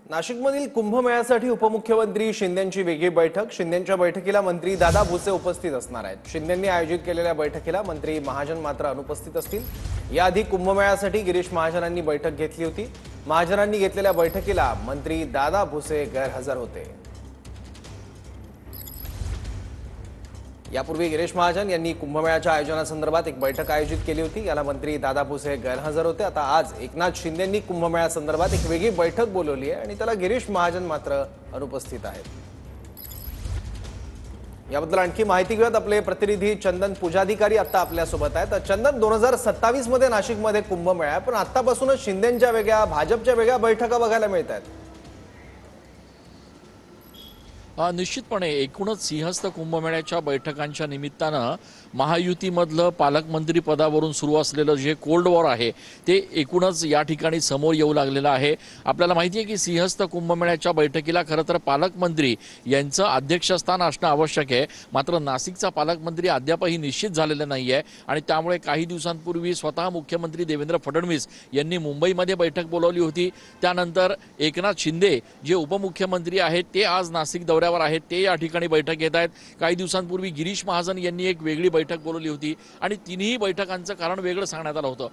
नाशिकमधील कुंभमेळ्यासाठी उपमुख्यमंत्री शिंदेंची वेगळी बैठक। शिंदेंच्या बैठकीला मंत्री दादा भुसे उपस्थित असणार आहेत। शिंदेंनी आयोजित केलेल्या बैठकीला मंत्री महाजन मात्र अनुपस्थित असतील। याआधी कुंभमेळ्यासाठी गिरीश महाजनांनी बैठक घेतली होती। महाजनांनी घेतलेल्या बैठकीला मंत्री दादा भुसे गैरहजर होते। यापूर्वी गिरीश महाजन यांनी कुंभमेळ्याच्या आयोजनासंदर्भात एक बैठक आयोजित केली होती। याला मंत्री दादा भुसे गैरहजर होते। आता आज एकनाथ शिंदेंनी कुंभमेळ्यासंदर्भात एक वेगळी बैठक बोलवली आहे आणि त्याला गिरीश महाजन मात्र अनुपस्थित आहेत। याबद्दल आणखी माहिती घेऊयात। आपले प्रतिनिधी चंदन पुजाधिकारी आता आपल्यासोबत आहेत। चंदन, 2027 मध्ये नाशिकमध्ये कुंभमेळा, पण आतापासूनच शिंदेंच्या वेगळ्या भाजपच्या वेगळ्या बैठका बघायला मिळत आहेत। निश्चितपणे एकूणच सिंहस्थ कुंभमेळ्याच्या बैठकांच्या निमित्तानं महायुतीमधलं पालकमंत्री पदावरून सुरू असलेलं जे कोल्ड वॉर आहे ते एकूणच या ठिकाणी समोर येऊ लागलेलं आहे। आपल्याला माहिती आहे की सिंहस्थ कुंभमेळ्याच्या बैठकीला खरं तर पालकमंत्री यांचं अध्यक्षस्थान असणं आवश्यक आहे, मात्र नाशिकचा पालकमंत्री अद्यापही निश्चित झालेला नाही आहे आणि त्यामुळे काही दिवसांपूर्वी स्वतः मुख्यमंत्री देवेंद्र फडणवीस यांनी मुंबईमध्ये बैठक बोलावली होती। त्यानंतर एकनाथ शिंदे जे उपमुख्यमंत्री आहेत ते आज नाशिक दौऱ्यावर आहेत, ते या ठिकाणी बैठक घेत आहेत। काही दिवसांपूर्वी गिरीश महाजन यांनी एक वेगळी बैठक बोलवली होती आणि तिन्ही बैठकांचं कारण वेगळं सांगण्यात आलं होतं।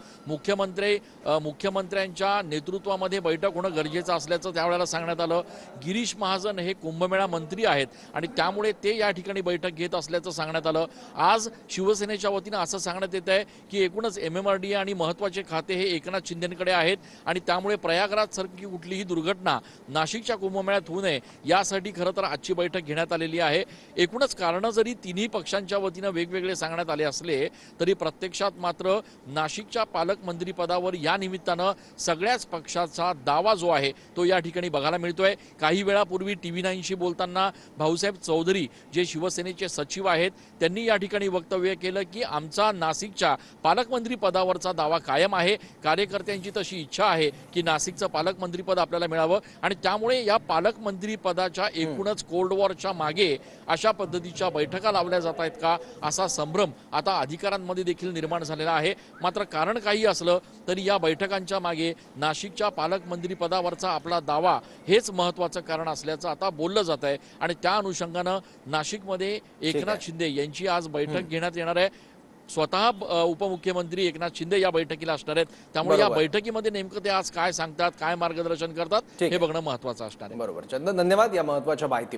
मुख्यमंत्र्यांच्या नेतृत्वामध्ये बैठक होणं गरजेचं असल्याचं त्यावेळेला सांगण्यात आलं। गिरीश महाजन हे कुंभमेळा मंत्री आहेत आणि त्यामुळे ते या ठिकाणी बैठक घेत असल्याचं सांगण्यात आलं। आज शिवसेनेच्या वतीनं असं सांगण्यात येत आहे की एकूणच MMRDA आणि महत्त्वाचे खाते हे एकनाथ शिंदेंकडे आहेत आणि त्यामुळे प्रयागराज सारखी कुठलीही दुर्घटना नाशिकच्या कुंभमेळ्यात होऊ नये यासाठी खरं तर आजची बैठक घेण्यात आलेली आहे। एकूणच कारण जरी तिन्ही पक्षांच्या वतीनं वेगवेगळे सांगण्यात आले असले तरी प्रत्यक्षात मात्र नाशिकच्या पालकमंत्री पदावर या निमित्तानं सगळ्याच पक्षाचा दावा जो आहे तो या ठिकाणी बघायला मिळतोय। काही वेळापूर्वी TV9शी बोलताना भाऊसाहेब चौधरी जे शिवसेनेचे सचिव आहेत त्यांनी या ठिकाणी वक्तव्य केलं की आमचा नाशिकच्या पालकमंत्री पदावरचा दावा कायम आहे। कार्यकर्त्यांची तशी इच्छा आहे की नाशिकचं पालकमंत्री पद आपल्याला मिळावं आणि त्यामुळे या पालकमंत्री पदाच्या एकूणच कोल्ड वॉरच्या मागे अशा पद्धतीच्या बैठका लावल्या जात आहेत का असा संभ्रम आता अधिकाऱ्यांमध्ये देखील निर्माण झालेला आहे। मात्र कारण काही असलं तरी या बैठकांच्या मागे नाशिकच्या पालकमंत्री पदावरचा आपला दावा हेच महत्त्वाचं कारण असल्याचं आता बोललं जात आहे आणि त्या अनुषंगानं नाशिकमध्ये एकनाथ शिंदे यांची आज बैठक घेण्यात येणार आहे। स्वतः उपमुख्यमंत्री एकनाथ शिंदे या बैठकीला असणार आहेत, त्यामुळे या बैठकीमध्ये नेमकं ते आज काय सांगतात, काय मार्गदर्शन करतात हे बघणं महत्त्वाचं असणार आहे। बरोबर चंदन, धन्यवाद या महत्त्वाच्या माहिती